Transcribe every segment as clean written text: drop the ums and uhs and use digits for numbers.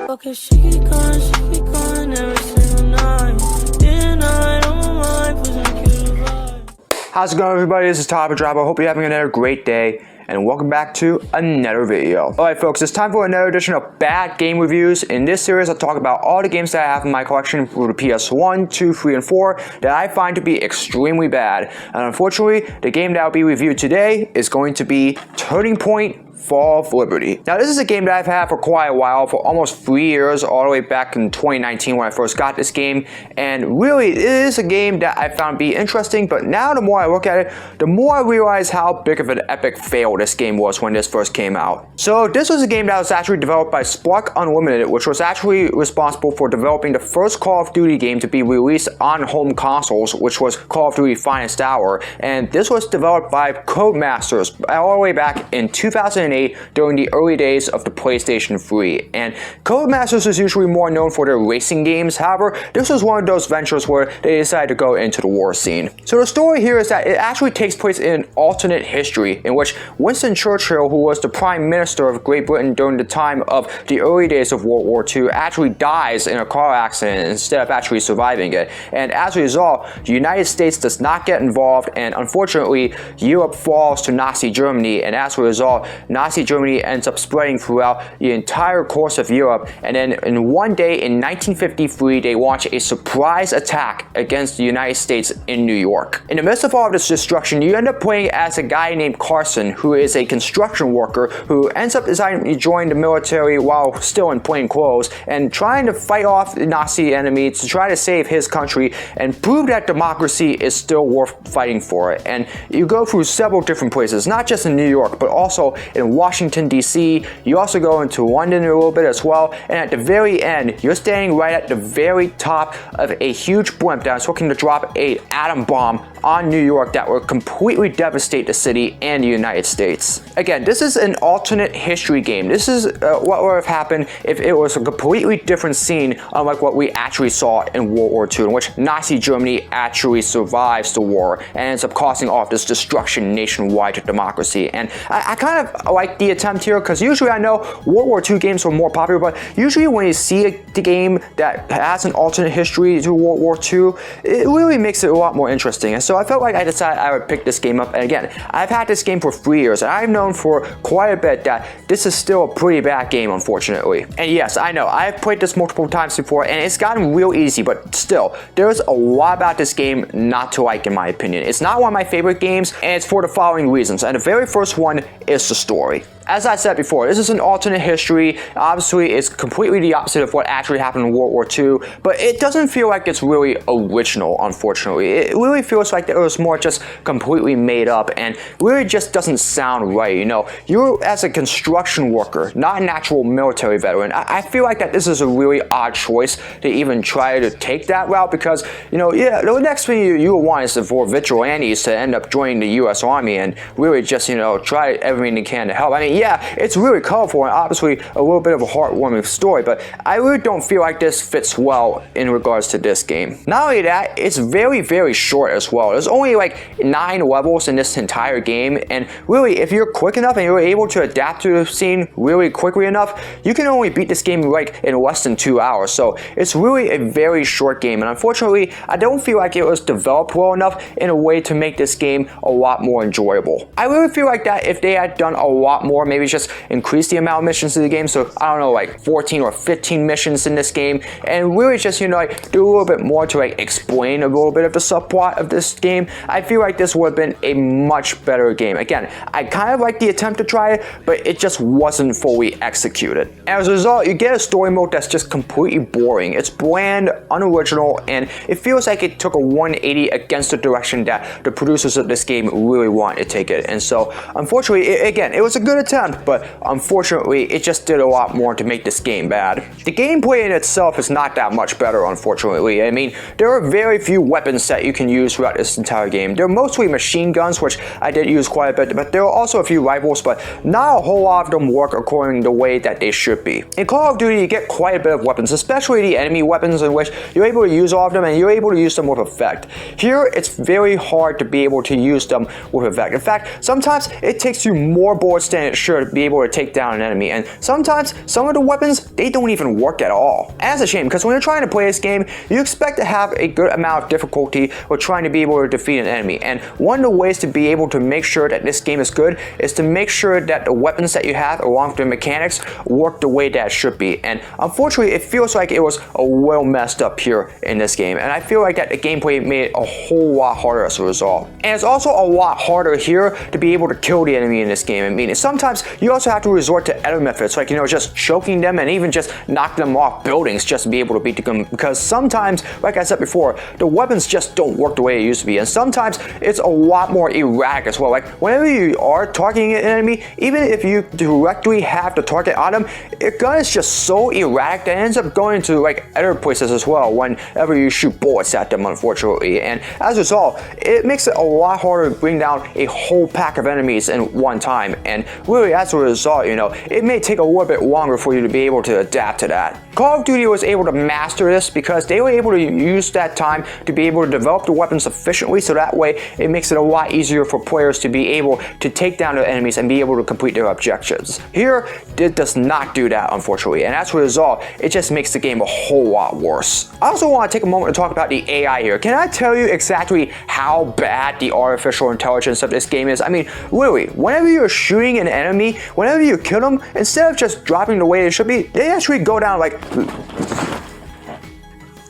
Okay, she be going every single night. Day and night on my mind, pushing you to vibe. How's it going, everybody? This is Tyler Drop. I hope you're having another great day, and welcome back to another video. Alright folks, it's time for another edition of Bad Game Reviews. In this series, I'll talk about all the games that I have in my collection for the PS1, 2, 3, and 4 that I find to be extremely bad. And unfortunately, the game that will be reviewed today is going to be Turning Point Fall of Liberty. Now, this is a game that I've had for quite a while, for almost 3 years, all the way back in 2019 when I first got this game, and really, it is a game that I found to be interesting, but now the more I look at it, the more I realize how big of an epic fail this game was when this first came out. So, this was a game that was actually developed by Spark Unlimited, which was actually responsible for developing the first Call of Duty game to be released on home consoles, which was Call of Duty Finest Hour, and this was developed by Codemasters all the way back in 2008 during the early days of the PlayStation 3. And Codemasters is usually more known for their racing games. However, this was one of those ventures where they decided to go into the war scene. So the story here is that it actually takes place in an alternate history in which Winston Churchill, who was the Prime Minister of Great Britain during the time of the early days of World War II, actually dies in a car accident instead of actually surviving it. And as a result, the United States does not get involved, and unfortunately, Europe falls to Nazi Germany, and as a result, Nazi Germany ends up spreading throughout the entire course of Europe, and then in one day in 1953 they launch a surprise attack against the United States in New York. In the midst of all of this destruction, you end up playing as a guy named Carson, who is a construction worker who ends up deciding to join the military while still in plain clothes and trying to fight off the Nazi enemy to try to save his country and prove that democracy is still worth fighting for. And you go through several different places, not just in New York, but also in Washington, D.C. You also go into London a little bit as well, and at the very end, you're standing right at the very top of a huge blimp that is looking to drop an atom bomb on New York that will completely devastate the city and the United States. Again, this is an alternate history game. This is what would have happened if it was a completely different scene, unlike what we actually saw in World War II, in which Nazi Germany actually survives the war and ends up causing all of this destruction nationwide to democracy. And I kind of like the attempt here, because usually I know World War II games were more popular, but usually when you see a game that has an alternate history to World War II, it really makes it a lot more interesting. And so I felt like I decided I would pick this game up. And again, I've had this game for 3 years, and I've known for quite a bit that this is still a pretty bad game, unfortunately. And yes, I know, I've played this multiple times before, and it's gotten real easy, but still, there's a lot about this game not to like, in my opinion. It's not one of my favorite games, and it's for the following reasons. And the very first one is the story. As I said before, this is an alternate history. Obviously, it's completely the opposite of what actually happened in World War II, but it doesn't feel like it's really original, unfortunately. It really feels like it was more just completely made up, and really just doesn't sound right, you know. You're as a construction worker, not an actual military veteran. I feel like that this is a really odd choice to even try to take that route, because, you know, yeah, the next thing you would want is for vigilantes to end up joining the U.S. Army and really just, you know, try everything they can to help. I mean, yeah, it's really colorful and obviously a little bit of a heartwarming story, but I really don't feel like this fits well in regards to this game. Not only that, it's very, very short as well. There's only like 9 levels in this entire game, and really, if you're quick enough and you're able to adapt to the scene really quickly enough, you can only beat this game like in less than 2 hours. So it's really a very short game, and unfortunately, I don't feel like it was developed well enough in a way to make this game a lot more enjoyable. I really feel like that if they had done a lot more, maybe just increase the amount of missions in the game, so I don't know, like 14 or 15 missions in this game, and really just, you know, like do a little bit more to like explain a little bit of the subplot of this game, I feel like this would have been a much better game. Again, I kind of like the attempt to try it, but it just wasn't fully executed. And as a result, you get a story mode that's just completely boring. It's bland, unoriginal, and it feels like it took a 180 against the direction that the producers of this game really wanted to take it. And so, unfortunately, again, it was a good attempt, but unfortunately, it just did a lot more to make this game bad. The gameplay in itself is not that much better, unfortunately. I mean, there are very few weapons that you can use throughout this entire game. They're mostly machine guns, which I did use quite a bit, but there are also a few rifles, but not a whole lot of them work according to the way that they should be. In Call of Duty, you get quite a bit of weapons, especially the enemy weapons, in which you're able to use all of them, and you're able to use them with effect. Here, it's very hard to be able to use them with effect. In fact, sometimes it takes you more bullets than it sure to be able to take down an enemy. And sometimes some of the weapons, they don't even work at all. And that's a shame, because when you're trying to play this game, you expect to have a good amount of difficulty with trying to be able to defeat an enemy. And one of the ways to be able to make sure that this game is good is to make sure that the weapons that you have along with the mechanics work the way that it should be. And unfortunately, it feels like it was a well messed up here in this game. And I feel like that the gameplay made it a whole lot harder as a result. And it's also a lot harder here to be able to kill the enemy in this game. I mean, sometimes you also have to resort to other methods, like, just choking them and even just knock them off buildings just to be able to beat them, because sometimes, like I said before, the weapons just don't work the way it used to be, and sometimes it's a lot more erratic as well. Like, whenever you are targeting an enemy, even if you directly have the target on them, your gun is just so erratic that it ends up going to like other places as well whenever you shoot bullets at them, unfortunately. And as a result, it makes it a lot harder to bring down a whole pack of enemies in one time. And really, as a result, it may take a little bit longer for you to be able to adapt to that. Call of Duty was able to master this because they were able to use that time to be able to develop the weapons efficiently, so that way it makes it a lot easier for players to be able to take down the enemies and be able to complete their objectives. Here, it does not do that, unfortunately, and as a result, it just makes the game a whole lot worse. I also want to take a moment to talk about the AI here. Can I tell you exactly how bad the artificial intelligence of this game is? I mean, literally, whenever you're shooting an enemy, whenever you kill them, instead of just dropping the way it should be, they actually go down like...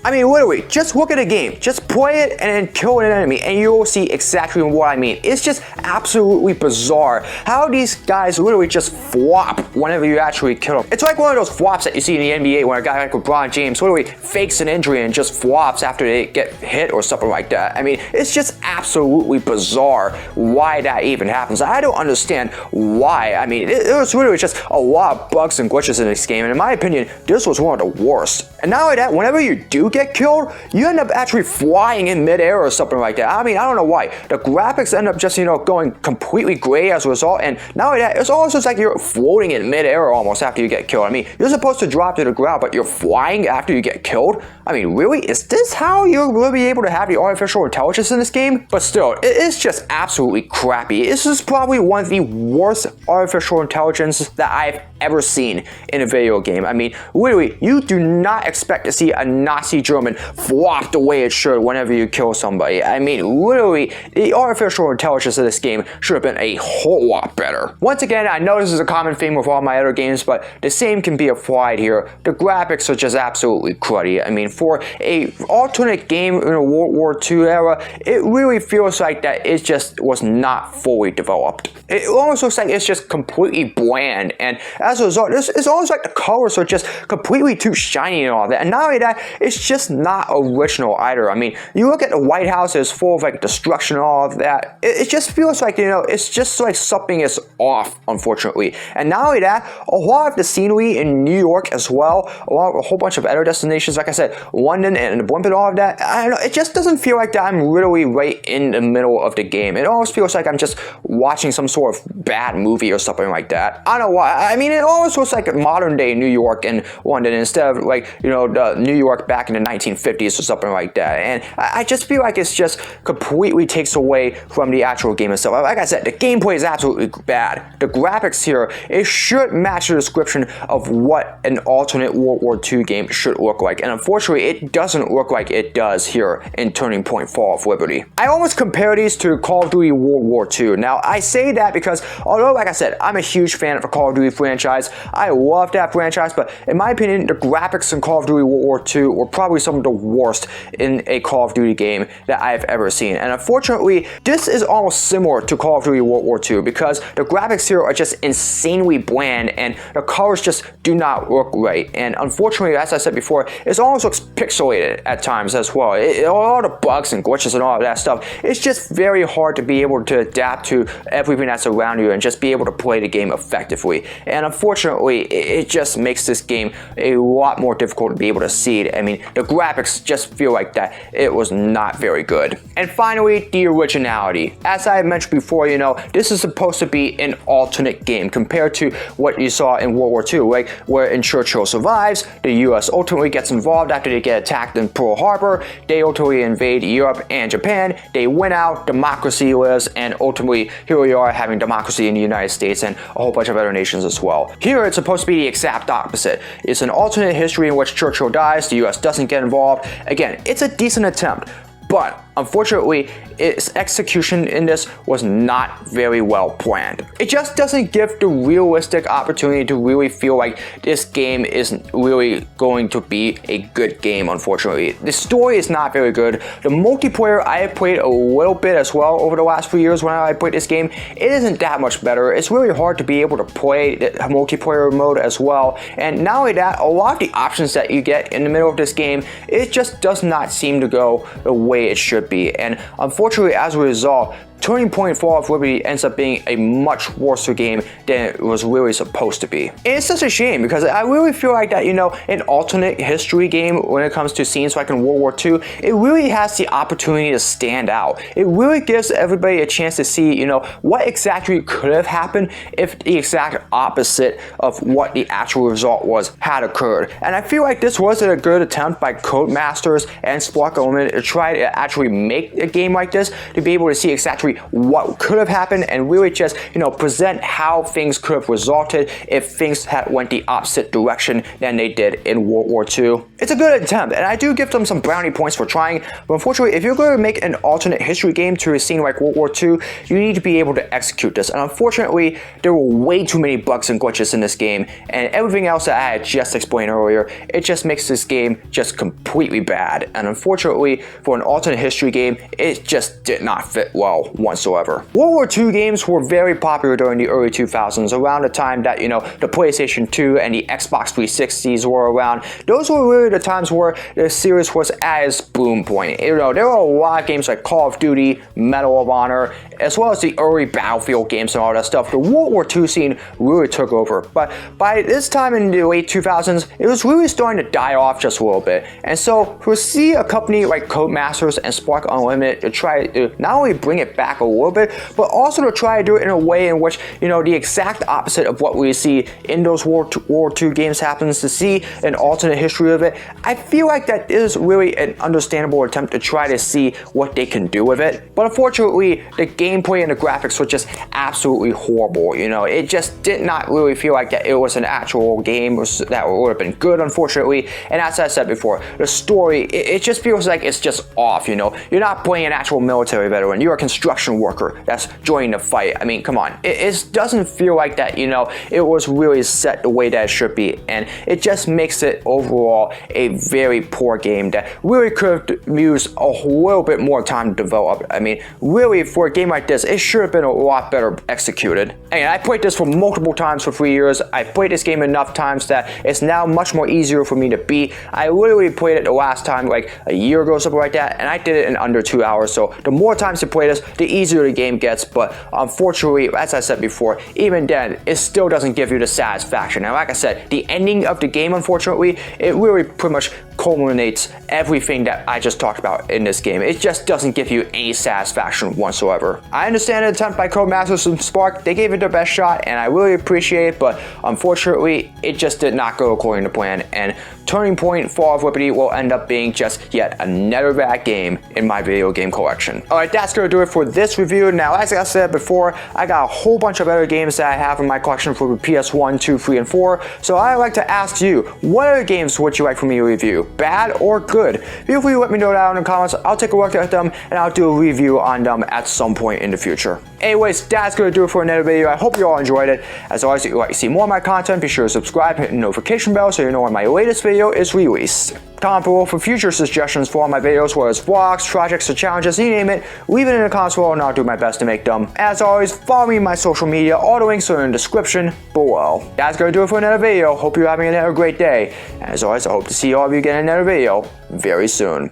I mean, literally, just look at a game, just play it and then kill an enemy, and you'll see exactly what I mean. It's just absolutely bizarre how these guys literally just flop whenever you actually kill them. It's like one of those flops that you see in the NBA where a guy like LeBron James literally fakes an injury and just flops after they get hit or something like that. I mean, it's just absolutely bizarre why that even happens. I don't understand why. I mean, it was literally just a lot of bugs and glitches in this game, and in my opinion, this was one of the worst. And not only that, whenever you do get killed, you end up actually flying in midair or something like that. I mean, I don't know why. The graphics end up just, going completely gray as a result, and not only that, it's almost like you're floating in midair almost after you get killed. I mean, you're supposed to drop to the ground, but you're flying after you get killed? I mean, really? Is this how you're going to be able to have the artificial intelligence in this game? But still, it is just absolutely crappy. This is probably one of the worst artificial intelligence that I've ever seen in a video game. I mean, literally, you do not expect to see a Nazi German flop the way it should whenever you kill somebody. I mean, literally, the artificial intelligence of this game should have been a whole lot better. Once again, I know this is a common theme with all my other games, but the same can be applied here. The graphics are just absolutely cruddy. I mean, for a alternate game in a World War II era, it really feels like that it just was not fully developed. It almost looks like it's just completely bland, and as a result, it's almost like the colors are just completely too shiny and all that. And not only that, it's just not original either. I mean, you look at the White House, it's full of like destruction and all of that. It just feels like, it's just like something is off, unfortunately. And not only that, a lot of the scenery in New York as well, along with a whole bunch of other destinations, like I said, London and the blimp and all of that, I don't know, it just doesn't feel like that I'm literally right in the middle of the game. It almost feels like I'm just watching some sort of bad movie or something like that. I don't know why. I mean, it almost looks like modern day New York and London instead of like, the New York back in the 1950s or something like that. And I just feel like it's just completely takes away from the actual game itself. Like I said, the gameplay is absolutely bad. The graphics here, it should match the description of what an alternate World War II game should look like. And unfortunately, it doesn't look like it does here in Turning Point Fall of Liberty. I almost compare these to Call of Duty World War II. Now, I say that because although, like I said, I'm a huge fan of the Call of Duty franchise, I love that franchise, but in my opinion, the graphics in Call of Duty World War II were probably some of the worst in a Call of Duty game that I've ever seen. And unfortunately, this is almost similar to Call of Duty World War II because the graphics here are just insanely bland and the colors just do not look right. And unfortunately, as I said before, it almost looks pixelated at times as well. All the bugs and glitches and all of that stuff, it's just very hard to be able to adapt to everything that's around you and just be able to play the game effectively. And unfortunately, it just makes this game a lot more difficult to be able to see it. I mean, the graphics just feel like that it was not very good. And finally, the originality. As I mentioned before, this is supposed to be an alternate game compared to what you saw in World War II, right? Where in Churchill survives, the US ultimately gets involved after they get attacked in Pearl Harbor, they ultimately invade Europe and Japan, they win out, democracy lives, and ultimately here we are having democracy in the United States and a whole bunch of other nations as well. Here it's supposed to be the exact opposite. It's an alternate history in which Churchill dies, the US doesn't get involved. Again, it's a decent attempt, but unfortunately, its execution in this was not very well planned. It just doesn't give the realistic opportunity to really feel like this game is really going to be a good game, unfortunately. The story is not very good. The multiplayer, I have played a little bit as well over the last few years when I played this game. It isn't that much better. It's really hard to be able to play the multiplayer mode as well. And not only that, a lot of the options that you get in the middle of this game, it just does not seem to go the way it should be. And unfortunately, as a result, Turning Point Fall of Liberty ends up being a much worse game than it was really supposed to be. And it's such a shame because I really feel like that, an alternate history game when it comes to scenes like in World War II, it really has the opportunity to stand out. It really gives everybody a chance to see, what exactly could have happened if the exact opposite of what the actual result was had occurred. And I feel like this was a good attempt by Codemasters and Spark Element to try to actually make a game like this, to be able to see exactly what could have happened and really just, present how things could have resulted if things had went the opposite direction than they did in World War II. It's a good attempt, and I do give them some brownie points for trying, but unfortunately, if you're going to make an alternate history game to a scene like World War II, you need to be able to execute this, and unfortunately, there were way too many bugs and glitches in this game, and everything else that I had just explained earlier, it just makes this game just completely bad, and unfortunately, for an alternate history game, it just did not fit well whatsoever. World War II games were very popular during the early 2000s, around the time that, the PlayStation 2 and the Xbox 360s were around. Those were really the times where the series was at its boom point. There were a lot of games like Call of Duty, Medal of Honor, as well as the early Battlefield games and all that stuff. The World War II scene really took over, but by this time in the late 2000s, it was really starting to die off just a little bit. And so to see a company like Codemasters and Spark Unlimited to try to not only bring it back a little bit, but also to try to do it in a way in which, the exact opposite of what we see in those World War II games happens, to see an alternate history of it, I feel like that is really an understandable attempt to try to see what they can do with it. But unfortunately, the gameplay and the graphics were just absolutely horrible. It just did not really feel like that it was an actual game that would have been good, unfortunately. And as I said before, the story, it just feels like it's just off. You're not playing an actual military veteran. You're a construction worker that's joining the fight. I mean, come on. It doesn't feel like that, it was really set the way that it should be. And it just makes it overall a very poor game that really could have used a little bit more time to develop. I mean, really, for a game like this, it should have been a lot better executed. And I played this for multiple times for 3 years. I played this game enough times that it's now much more easier for me to beat. I literally played it the last time like a year ago, something like that, and I did it in under 2 hours. So the more times you play this, the easier the game gets. But unfortunately, as I said before, even then, it still doesn't give you the satisfaction. And like I said, the ending of the game, unfortunately, it really pretty much culminates everything that I just talked about in this game. It just doesn't give you any satisfaction whatsoever. I understand the attempt by Codemasters and Spark. They gave it their best shot, and I really appreciate it, but unfortunately, it just did not go according to plan, and Turning Point Fall of Liberty will end up being just yet another bad game in my video game collection. Alright, that's gonna do it for this review. Now, as I said before, I got a whole bunch of other games that I have in my collection for the PS1, 2, 3, and 4, so I'd like to ask you, what other games would you like for me to review? Bad or good? Feel free to let me know down in the comments. I'll take a look at them, and I'll do a review on them at some point in the future. Anyways, that's gonna do it for another video. I hope you all enjoyed it. As always, if you'd like to see more of my content, be sure to subscribe, hit the notification bell so you know when my latest video is released. Comment below for future suggestions for all my videos, whether it's vlogs, projects, or challenges, you name it. Leave it in the comments below and I'll do my best to make them. As always, follow me on my social media. All the links are in the description below. That's gonna do it for another video. Hope you're having another great day. And as always, I hope to see all of you again in another video very soon.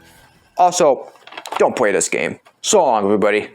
Also, don't play this game. So long, everybody.